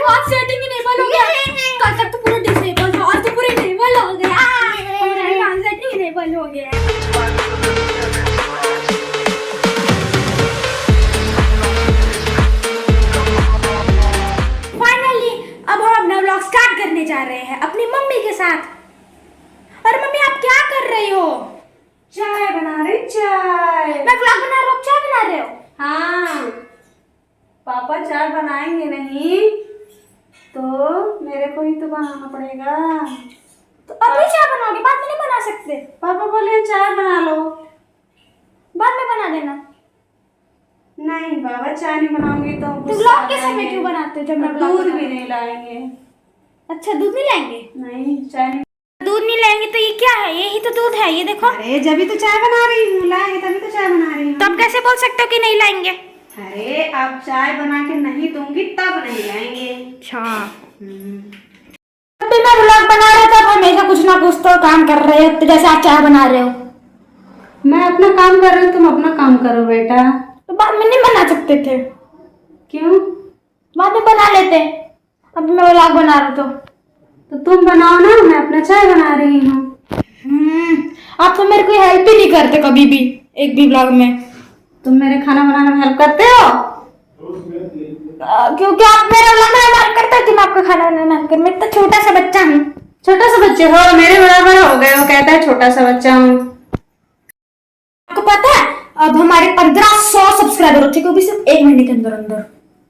आज setting enable हो गया। कल तक तो पूरा डिसेबल था, आज तो पूरा इनेबल हो गया। आज सेटिंग इनेबल हो गया। फाइनली अब हम अपना व्लॉग स्टार्ट करने जा रहे हैं अपनी मम्मी के साथ। और मम्मी आप क्या कर रही हो? चाय बना रही। चाय मैं व्लॉग बना रहा हूँ, चाय बना रहे हो? हाँ, पापा चाय बनाएंगे नहीं तो मेरे को ही तो बनाना पड़ेगा। तो अभी चाय बनाओगे, बाद में नहीं बना सकते? पापा बोले चाय बना लो। बाद में बना देना। नहीं बाबा, चाय नहीं बनाऊंगी तो तो व्लॉग के समय क्यों बनाते हो जब मैं व्लॉग दूध भी नहीं लाएंगे। अच्छा दूध नहीं लाएंगे? नहीं, चाय नहीं। दूध नहीं लाएंगे तो ये क्या है? यही तो दूध है, ये देखो। अरे जब तो चाय बना रही हूँ, लाएंगे तभी तो चाय बना रही हूँ। तो आप कैसे बोल सकते हो कि नहीं लाएंगे? अरे अब चाय बना के नहीं दूंगी तब नहीं लाएंगे। अच्छा जब भी मैं व्लॉग बना रहा था हमेशा कुछ ना कुछ तो काम कर रहे हो, तो जैसे आप चाय बना रहे हो। मैं अपना काम कर रही हूँ, तुम अपना काम करो बेटा। तो बाद में नहीं बना सकते थे? क्यों? बाद में बना लेते। अभी मैं व्लॉग बना रहा तो तुम बनाओ ना, मैं अपना चाय बना रही हूँ। आप तो मेरे को हेल्प ही नहीं करते कभी भी, एक भी व्लॉग में। तुम मेरे खाना बनाने में हेल्प करते हो? क्योंकि आप मेरा व्लॉग में हेल्प करते हो कि मैं आपका खाना बनाने में हेल्प करूं। मैं तो छोटा सा बच्चा हूँ। छोटा सा बच्चे हो? मेरे बराबर हो गए हो, कहता है छोटा सा बच्चा हूँ। आपको पता है अब हमारे 1500 सब्सक्राइबर हो चुके, वो भी सिर्फ 1 महीने के अंदर अंदर।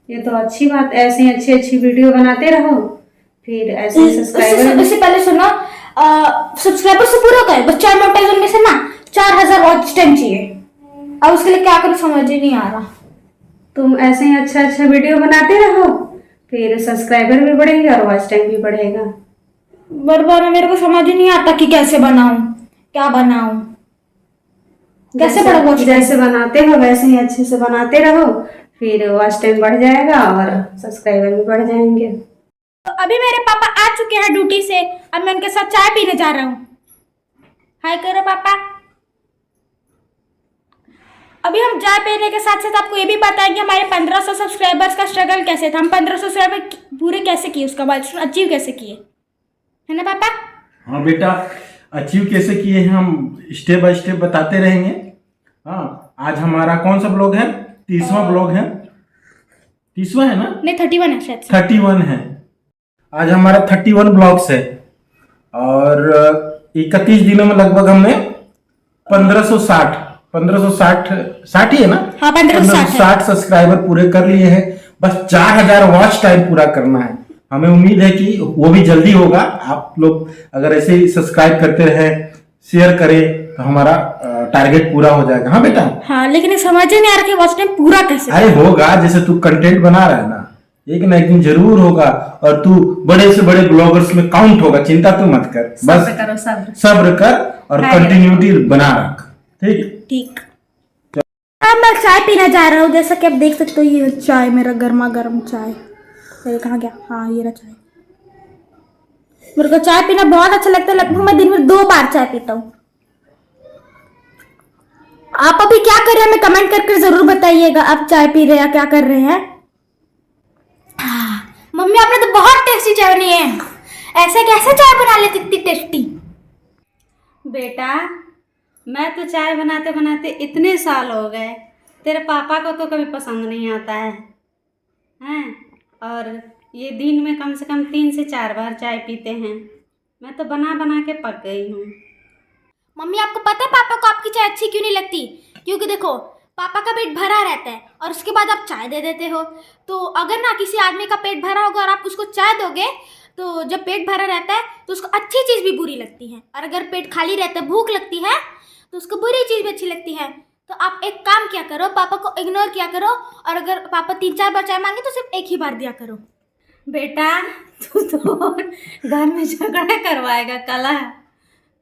ये तो अच्छी बात। ऐसे ही अच्छी अच्छी वीडियो बनाते रहो, फिर ऐसे सब्सक्राइबर। उससे पहले सुनो, सब्सक्राइबर से पूरा होता है, बस 4 मोनेटाइजेशन में से ना 4000 वॉच टाइम चाहिए। अब उसके लिए क्या करूं समझ ही नहीं आ रहा। तुम ऐसे ही अच्छा अच्छा वीडियो बनाते रहो, फिर सब्सक्राइबर भी बढ़ेंगे और वॉच टाइम भी बढ़ेगा। बार मेरे को समझ ही नहीं आता कि कैसे बनाऊं, क्या बनाऊं, कैसे बढ़ाऊं। जैसे बनाते हो वैसे ही अच्छे से बनाते रहो, फिर वॉच टाइम बढ़ जाएगा और सब्सक्राइबर भी बढ़ जाएंगे। तो अभी मेरे पापा आ चुके हैं ड्यूटी से, अब मैं उनके साथ चाय पीने जा रहा हूँ। हाय करो पापा। अभी हम चाय पीने के साथ साथ आपको ये भी बताएंगे हमारे 1500 सब्सक्राइबर्स का स्ट्रगल कैसे था, हम 1500 सब्सक्राइबर पूरे कैसे किए, उसका माइलस्टोन अचीव कैसे किए, है ना पापा? हाँ बेटा, अचीव कैसे किए हैं हम स्टेप बाय स्टेप बताते रहेंगे। हाँ, आज हमारा कौन सा ब्लॉग है? 30वां ब्लॉग है। 30वां है ना? नहीं 31 है शायद। 31 है। आज हमारा 31 ब्लॉग्स है और 31 दिनों में लगभग हमने 1560 ही है ना? हाँ 1560 सब्सक्राइबर पूरे कर लिए हैं। बस 4000 वॉच टाइम पूरा करना है। हमें उम्मीद है कि वो भी जल्दी होगा। आप लोग अगर ऐसे ही सब्सक्राइब करते रहे, शेयर करें तो हमारा टारगेट पूरा हो जाएगा। हाँ बेटा? हाँ, लेकिन समझ ही नहीं आ रहा कि वॉच टाइम पूरा कैसे। अरे होगा, जैसे तू कंटेंट बना रहा है ना, एक ना एक दिन जरूर होगा और तू बड़े से बड़े ब्लॉगर्स में काउंट होगा। चिंता तू मत कर, बस करो, सब्र कर और कंटिन्यूटी बना रख। ठीक ठीक। अब मैं चाय पीने जा रहा हूँ, जैसा कि आप देख सकते हो ये चाय मेरा गर्मा गर्म चाय। अरे कहाँ गया? हाँ ये रहा चाय। मेरे को चाय पीना बहुत अच्छा लगता है, लगभग मैं दिन में 2 बार चाय पीता हूँ। आप अभी क्या कर रहे हैं हमें कमेंट करके जरूर बताइएगा। आप चाय पी रहे हैं या क्या कर रहे हैं? मम्मी आपने तो बहुत टेस्टी चाय बनी है। ऐसे कैसे चाय बना लेती इतनी टेस्टी? बेटा मैं तो चाय बनाते बनाते इतने साल हो गए, तेरे पापा को तो कभी पसंद नहीं आता है हैं? और ये दिन में कम से कम 3 से 4 बार चाय पीते हैं। मैं तो बना बना के पक गई हूँ। मम्मी आपको पता है पापा को आपकी चाय अच्छी क्यों नहीं लगती? क्योंकि देखो पापा का पेट भरा रहता है और उसके बाद आप चाय दे देते हो। तो अगर ना किसी आदमी का पेट भरा होगा और आप उसको चाय दोगे तो जब पेट भरा रहता है तो उसको अच्छी चीज़ भी बुरी लगती है, और अगर पेट खाली रहता है, भूख लगती है, तो उसको बुरी चीज़ भी अच्छी लगती है। तो आप एक काम किया करो, पापा को इग्नोर किया करो, और अगर पापा 3-4 बार चाय मांगे तो सिर्फ 1 ही बार दिया करो। बेटा तू तो घर में झगड़ा करवाएगा कला,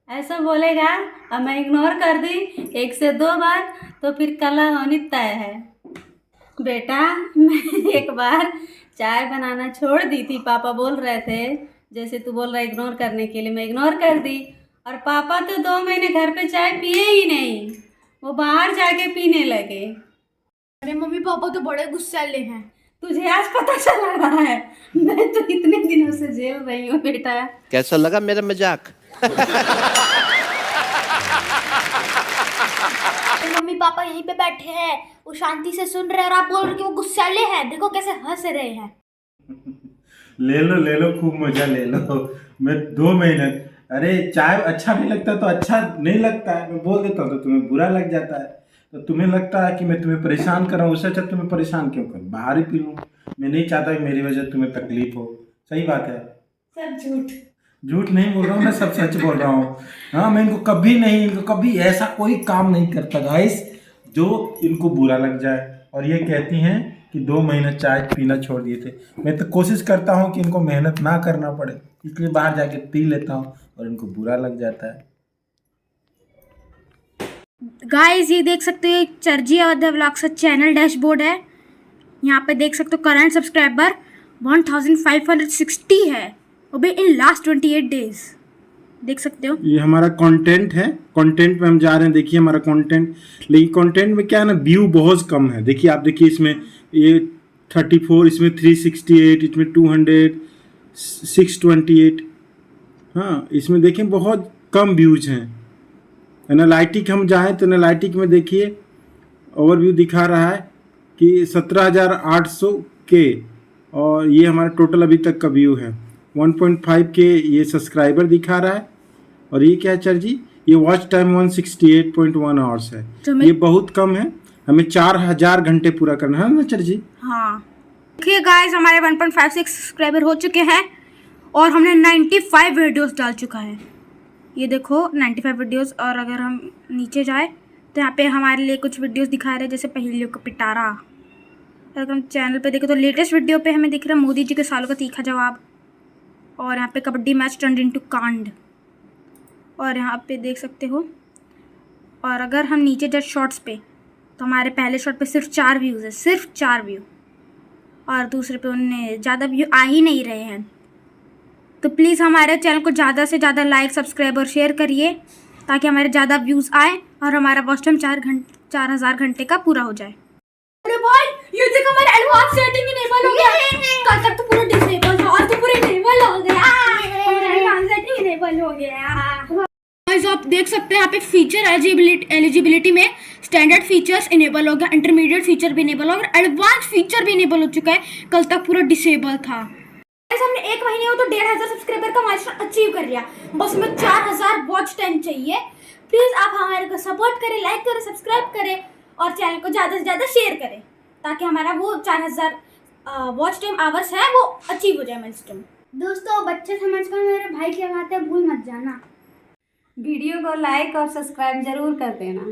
ऐसा बोलेगा और मैं इग्नोर कर दी 1 से 2 बार तो फिर कला होनी तय है। बेटा मैं एक बार चाय बनाना छोड़ दी थी, पापा बोल रहे थे जैसे तू बोल रहा इग्नोर करने के लिए, मैं इग्नोर कर दी और पापा तो 2 महीने घर पे चाय पिए ही नहीं, वो बाहर जाके पीने लगे। अरे मम्मी पापा तो बड़े गुस्सैले हैं, तुझे आज पता चला रहा है? मैं तो इतने दिनों से झेल रही हूँ बेटा। कैसा लगा मेरा मजाक? मम्मी पापा यहीं पे बैठे हैं, वो शांति से सुन रहे हैं और आप बोल रहे कि वो गुस्सैले हैं। देखो कैसे हंस रहे हैं। ले लो खूब मजा ले लो। मैं 2 महीने, अरे चाय अच्छा नहीं लगता तो अच्छा नहीं लगता है, मैं बोल देता हूँ तो तुम्हें बुरा लग जाता है, तो तुम्हें लगता है कि मैं तुम्हें परेशान कर रहा हूँ, उससे अच्छा तुम्हें परेशान क्यों करूँ, बाहर ही पी लूँ। मैं नहीं चाहता कि मेरी वजह से तुम्हें तकलीफ हो। सही बात है। सब झूठ नहीं बोल रहा हूँ, मैं सब सच बोल रहा हूँ। हाँ, मैं इनको कभी ऐसा कोई काम नहीं करता गाइस जो इनको बुरा लग जाए। और ये कहती हैं कि 2 महीने चाय पीना छोड़ दिए थे। मैं तो कोशिश करता हूँ कि इनको मेहनत ना करना पड़े, इसलिए बाहर जाके पी लेता हूँ और इनको बुरा लग जाता है। गाइस ये देख सकते हो चर्जी अवध व्लॉग्स का चैनल डैशबोर्ड है। यहाँ पे देख सकते हो करंट सब्सक्राइबर 1560 है, वो भी इन लास्ट 28 डेज। देख सकते हो ये हमारा कंटेंट है, कंटेंट में हम जा रहे हैं। देखिए हमारा कंटेंट, लेकिन कंटेंट में क्या है ना, व्यू बहुत कम है। देखिए आप देखिए इसमें ये 34, इसमें 368, इसमें 200, 628। हाँ, इसमें देखें बहुत कम व्यूज हैं। एनालिटिक हम जाएं तो एनालिटिक में देखिए ओवरव्यू दिखा रहा है कि 17,800 के, और ये हमारा टोटल अभी तक का व्यू है। 1.5 के ये सब्सक्राइबर दिखा रहा है। और ये क्या है सर जी, ये वॉच टाइम 168.1 आवर्स है। ये बहुत कम है, हमें 4,000 घंटे पूरा करना है ना सर जी। हाँ देखिए गाइस हमारे 1.56 सब्सक्राइबर हो चुके हैं और हमने 95 वीडियोस डाल चुका है। ये देखो 95 वीडियोस। और अगर हम नीचे जाए तो यहाँ पे हमारे लिए कुछ वीडियोस दिखा रहे हैं, जैसे पहेलियों का पिटारा। अगर हम चैनल पे देखें तो लेटेस्ट वीडियो पे हमें दिख रहा है मोदी जी के सालों का तीखा जवाब, और यहाँ पे कबड्डी मैच टर्न्ड इनटू कांड, और यहाँ पे देख सकते हो। और अगर हम नीचे जाए शॉर्ट्स पे तो हमारे पहले शॉट पे सिर्फ 4 व्यूज़ है, सिर्फ 4 व्यू, और दूसरे पे उनने ज़्यादा व्यू आ ही नहीं रहे हैं। तो प्लीज़ हमारे चैनल को ज़्यादा से ज़्यादा लाइक, सब्सक्राइब और शेयर करिए ताकि हमारे ज़्यादा व्यूज़ आए और हमारा वॉच टाइम 4,000 घंटे का पूरा हो जाए। अरे भाई ये देखो हमारा एडवांस सेटिंग इनेबल हो गया। कल तक तो पूरा डिसेबल था और तो पूरा इनेबल हो गया। हमारा एडवांस सेटिंग इनेबल हो गया। गाइस आप देख सकते हैं यहाँ पे फीचर एलिजिबिलिटी में स्टैंडर्ड फीचर्स इनेबल हो गया, इंटरमीडिएट फीचर भी इनेबल हो गया, एडवांस फीचर भी इनेबल हो चुका है। कल तक पूरा डिसेबल था। गाइस हमने 1 महीने में तो 1,500 सब्सक्राइबर का माइलस्टोन अचीव कर लिया। बस हमें 4,000 वॉच टाइम चाहिए। प्लीज़ आप हमारे को सपोर्ट करें, लाइक करें, सब्सक्राइब करें और चैनल को ज़्यादा से ज़्यादा शेयर करें ताकि हमारा वो 4,000 वॉच टाइम आवर्स है वो अचीव हो जाए माइलस्टोन। दोस्तों बच्चे समझकर मेरे भाई की बातें भूल मत जाना। वीडियो को लाइक और सब्सक्राइब जरूर कर देना।